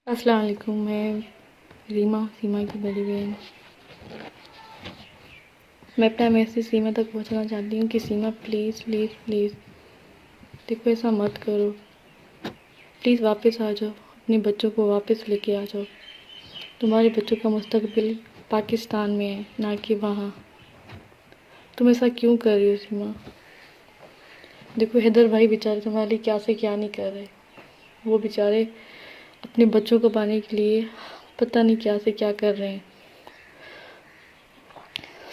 السلام علیکم، میں سیما کی بڑی بہن۔ میں اپنا میسیج سیما تک پہنچانا چاہتی ہوں کہ سیما پلیز پلیز پلیز دیکھو، ایسا مت کرو، پلیز واپس آ جاؤ، اپنے بچوں کو واپس لے کے آ جاؤ۔ تمہارے بچوں کا مستقبل پاکستان میں ہے، نہ کہ وہاں۔ تم ایسا کیوں کر رہی ہو سیما؟ دیکھو حیدر بھائی بیچارے تمہارے لیے کیا سے کیا نہیں کر رہے، وہ بیچارے اپنے بچوں کو پانے کے لیے پتہ نہیں کیا سے کیا کر رہے ہیں۔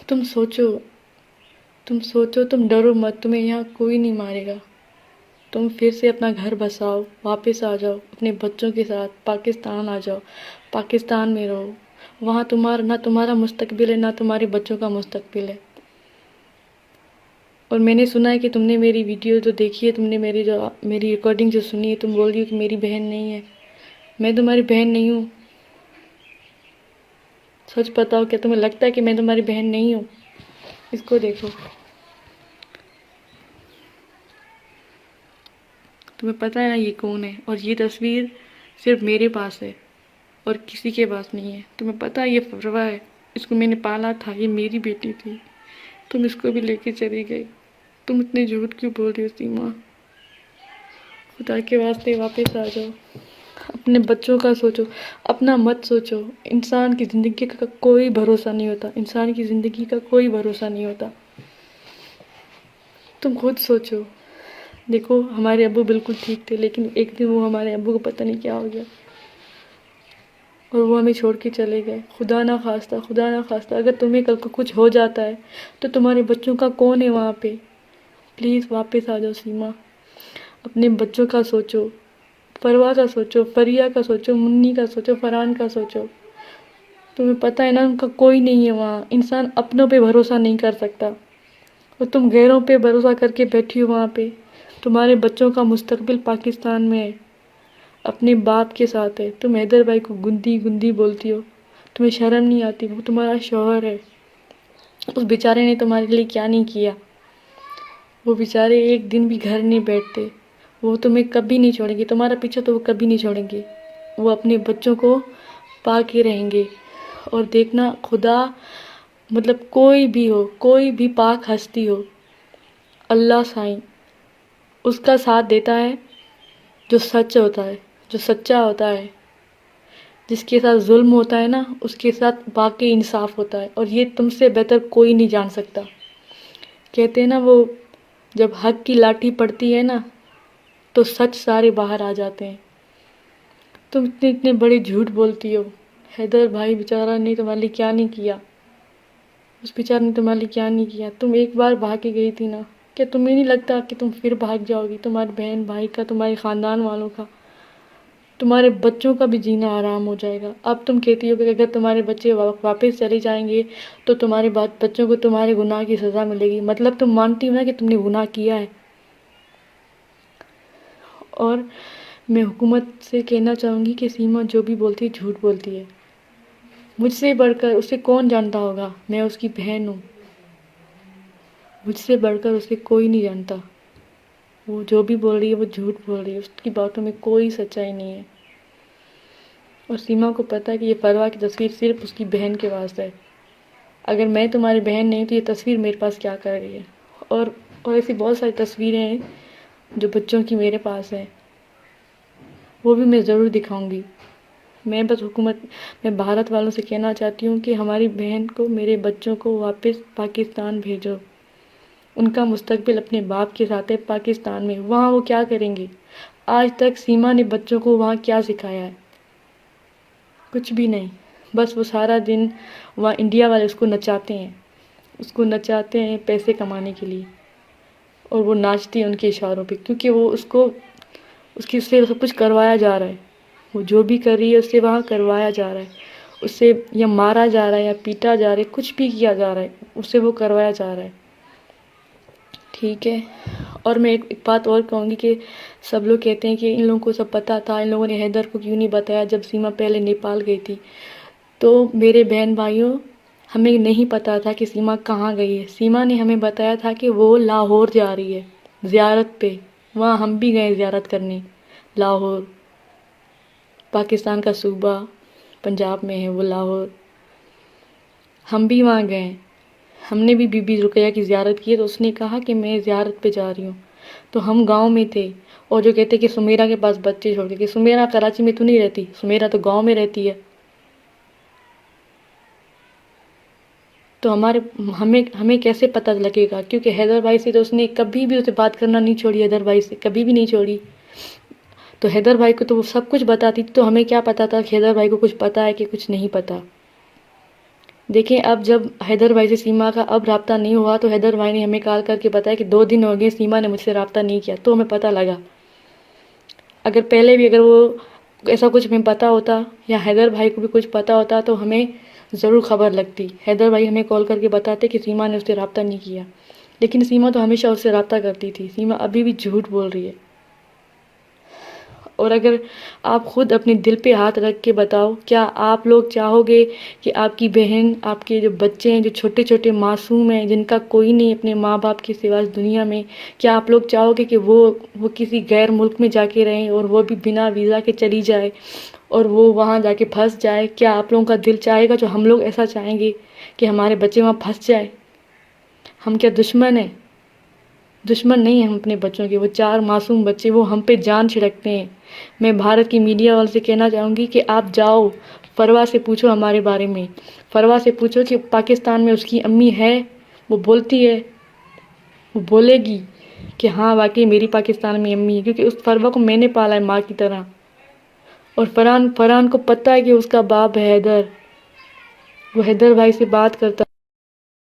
تم سوچو، تم ڈرو مت، تمہیں یہاں کوئی نہیں مارے گا۔ تم پھر سے اپنا گھر بساؤ، واپس آ جاؤ، اپنے بچوں کے ساتھ پاکستان آ جاؤ، پاکستان میں رہو۔ وہاں نہ تمہارا مستقبل ہے، نہ تمہارے بچوں کا مستقبل ہے۔ اور میں نے سنا ہے کہ تم نے میری ویڈیو جو دیکھی ہے، تم نے میری ریکارڈنگ جو سنی ہے، تم بول رہی ہو کہ میری بہن نہیں ہے۔ میں تمہاری بہن نہیں ہوں، سچ بتاؤ، کیا تمہیں لگتا ہے کہ میں تمہاری بہن نہیں ہوں؟ اس کو دیکھو، تمہیں پتہ ہے نا یہ کون ہے، اور یہ تصویر صرف میرے پاس ہے اور کسی کے پاس نہیں ہے۔ تمہیں پتہ ہے یہ فروا ہے، اس کو میں نے پالا تھا، یہ میری بیٹی تھی، تم اس کو بھی لے کے چلی گئی۔ تم اتنے جھوٹ کیوں بول رہی ہو سیما؟ خدا کے واسطے واپس آ جاؤ، اپنے بچوں کا سوچو، اپنا مت سوچو۔ انسان کی زندگی کا کوئی بھروسہ نہیں ہوتا، انسان کی زندگی کا کوئی بھروسہ نہیں ہوتا۔ تم خود سوچو۔ دیکھو ہمارے ابو بالکل ٹھیک تھے، لیکن ایک دن وہ ہمارے ابو کو پتہ نہیں کیا ہو گیا اور وہ ہمیں چھوڑ کے چلے گئے۔ خدا نہ خواستہ اگر تمہیں کل کو کچھ ہو جاتا ہے تو تمہارے بچوں کا کون ہے وہاں پہ؟ پلیز واپس آ جاؤ سیما، اپنے بچوں کا سوچو، فروا کا سوچو، فریہ کا سوچو، منی کا سوچو، فرحان کا سوچو۔ تمہیں پتہ ہے نا ان کا کوئی نہیں ہے وہاں۔ انسان اپنوں پہ بھروسہ نہیں کر سکتا، اور تم غیروں پہ بھروسہ کر کے بیٹھی ہو وہاں پہ۔ تمہارے بچوں کا مستقبل پاکستان میں ہے، اپنے باپ کے ساتھ ہے۔ تم حیدر بھائی کو گندی بولتی ہو، تمہیں شرم نہیں آتی؟ وہ تمہارا شوہر ہے، اس بیچارے نے تمہارے لیے کیا نہیں کیا؟ وہ بیچارے ایک دن بھی گھر نہیں بیٹھتے، وہ تمہیں کبھی نہیں چھوڑیں گے، تمہارا پیچھا تو وہ کبھی نہیں چھوڑیں گے۔ وہ اپنے بچوں کو پا کے رہیں گے۔ اور دیکھنا، خدا کوئی بھی ہو، کوئی بھی پاک ہستی ہو، اللہ سائیں اس کا ساتھ دیتا ہے جو سچ ہوتا ہے، جو سچا ہوتا ہے۔ جس کے ساتھ ظلم ہوتا ہے نا، اس کے ساتھ باقی انصاف ہوتا ہے، اور یہ تم سے بہتر کوئی نہیں جان سکتا۔ کہتے ہیں نا، وہ جب حق کی لاٹھی پڑتی ہے نا تو سچ سارے باہر آ جاتے ہیں۔ تم اتنے بڑے جھوٹ بولتی ہو۔ حیدر بھائی بیچارہ نے تمہارے لیے کیا نہیں کیا، اس بیچارے نے تمہارے لیے کیا نہیں کیا۔ تم ایک بار بھاگ کے گئی تھی نا، کیا تمہیں نہیں لگتا کہ تم پھر بھاگ جاؤ گی؟ تمہارے بہن بھائی کا، تمہارے خاندان والوں کا، تمہارے بچوں کا بھی جینا آرام ہو جائے گا۔ اب تم کہتی ہو کہ اگر تمہارے بچے واپس چلے جائیں گے تو تمہارے بچوں کو تمہارے گناہ کی سزا ملے گی۔ مطلب تم مانتی ہو نا کہ تم نے گناہ کیا ہے۔ اور میں حکومت سے کہنا چاہوں گی کہ سیما جو بھی بولتی ہے جھوٹ بولتی ہے۔ مجھ سے بڑھ کر اسے کون جانتا ہوگا؟ میں اس کی بہن ہوں، مجھ سے بڑھ کر اسے کوئی نہیں جانتا۔ وہ جو بھی بول رہی ہے وہ جھوٹ بول رہی ہے، اس کی باتوں میں کوئی سچائی نہیں ہے۔ اور سیما کو پتہ ہے کہ یہ فروا کی تصویر صرف اس کی بہن کے واسطے ہے۔ اگر میں تمہاری بہن نہیں تو یہ تصویر میرے پاس کیا کر رہی ہے؟ اور ایسی بہت ساری تصویریں ہیں جو بچوں کی میرے پاس ہیں، وہ بھی میں ضرور دکھاؤں گی۔ میں بھارت والوں سے کہنا چاہتی ہوں کہ ہماری بہن کو، میرے بچوں کو واپس پاکستان بھیجو۔ ان کا مستقبل اپنے باپ کے ساتھ ہے پاکستان میں، وہاں وہ کیا کریں گے؟ آج تک سیما نے بچوں کو وہاں کیا سکھایا ہے؟ کچھ بھی نہیں، بس وہ سارا دن وہاں انڈیا والے اس کو نچاتے ہیں پیسے کمانے کے لیے، اور وہ ناچتی ہے ان کے اشاروں پہ، کیونکہ وہ اس سے سب کچھ کروایا جا رہا ہے۔ وہ جو بھی کر رہی ہے اس سے وہاں کروایا جا رہا ہے، اس سے یا مارا جا رہا ہے یا پیٹا جا رہا ہے، کچھ بھی کیا جا رہا ہے، اس سے وہ کروایا جا رہا ہے۔ ٹھیک ہے؟ اور میں ایک بات اور کہوں گی کہ سب لوگ کہتے ہیں کہ ان لوگوں کو سب پتہ تھا، ان لوگوں نے حیدر کو کیوں نہیں بتایا جب سیما پہلے نیپال گئی تھی؟ تو میرے بہن بھائیوں، ہمیں نہیں پتہ تھا کہ سیما کہاں گئی ہے۔ سیما نے ہمیں بتایا تھا کہ وہ لاہور جا رہی ہے زیارت پہ، وہاں ہم بھی گئے زیارت کرنے لاہور۔ پاکستان کا صوبہ پنجاب میں ہے، وہ لاہور، ہم بھی وہاں گئے، ہم نے بھی بی بی رقیہ کی زیارت کی تو اس نے کہا کہ میں زیارت پہ جا رہی ہوں، تو ہم گاؤں میں تھے، اور جو کہتے کہ سمیرہ کے پاس بچے چھوڑ کے، کہ سمیرہ کراچی میں تو نہیں رہتی، سمیرہ تو گاؤں میں رہتی ہے، تو ہمیں کیسے پتہ لگے گا؟ کیونکہ حیدر بھائی سے تو اس نے کبھی بھی اسے بات کرنا نہیں چھوڑی، حیدر بھائی سے کبھی بھی نہیں چھوڑی، تو حیدر بھائی کو تو وہ سب کچھ بتاتی تھی، تو ہمیں کیا پتا تھا کہ حیدر بھائی کو کچھ پتہ ہے کہ کچھ نہیں پتہ۔ دیکھیں اب جب حیدر بھائی سے سیما کا اب رابطہ نہیں ہوا تو حیدر بھائی نے ہمیں کال کر کے بتایا کہ 2 دن ہو گئے سیما نے مجھ سے رابطہ نہیں کیا، تو ہمیں پتہ لگا۔ اگر پہلے بھی اگر وہ ایسا کچھ ہمیں پتہ ہوتا یا حیدر بھائی کو بھی کچھ پتہ ہوتا تو ہمیں ضرور خبر لگتی، حیدر بھائی ہمیں کال کر کے بتاتے کہ سیما نے اس سے رابطہ نہیں کیا، لیکن سیما تو ہمیشہ اس سے رابطہ کرتی تھی، سیما ابھی بھی جھوٹ بول رہی ہے۔ اور اگر آپ خود اپنے دل پہ ہاتھ رکھ کے بتاؤ، کیا آپ لوگ چاہو گے کہ آپ کی بہن، آپ کے جو بچے ہیں جو چھوٹے چھوٹے معصوم ہیں جن کا کوئی نہیں اپنے ماں باپ کے سوا اس دنیا میں، کیا آپ لوگ چاہو گے کہ وہ کسی غیر ملک میں جا کے رہیں اور وہ بھی بنا ویزا کے چلی جائے اور وہ وہاں جا کے پھنس جائے؟ کیا آپ لوگوں کا دل چاہے گا جو ہم لوگ ایسا چاہیں گے کہ ہمارے بچے وہاں پھنس جائے؟ ہم کیا دشمن ہیں؟ دشمن نہیں ہیں ہم اپنے بچوں کے، وہ 4 معصوم بچے وہ ہم پہ جان چھڑکتے ہیں۔ میں بھارت کی میڈیا والوں سے کہنا چاہوں گی کہ آپ جاؤ فروا سے پوچھو ہمارے بارے میں، فروا سے پوچھو کہ پاکستان میں اس کی امی ہے، وہ بولتی ہے، وہ بولے گی کہ ہاں واقعی میری پاکستان میں امی ہے، کیونکہ اس فروا کو میں نے پالا ہے ماں کی طرح، اور فرحان کو پتہ ہے کہ اس کا باپ ہے حیدر، وہ حیدر بھائی سے بات کرتا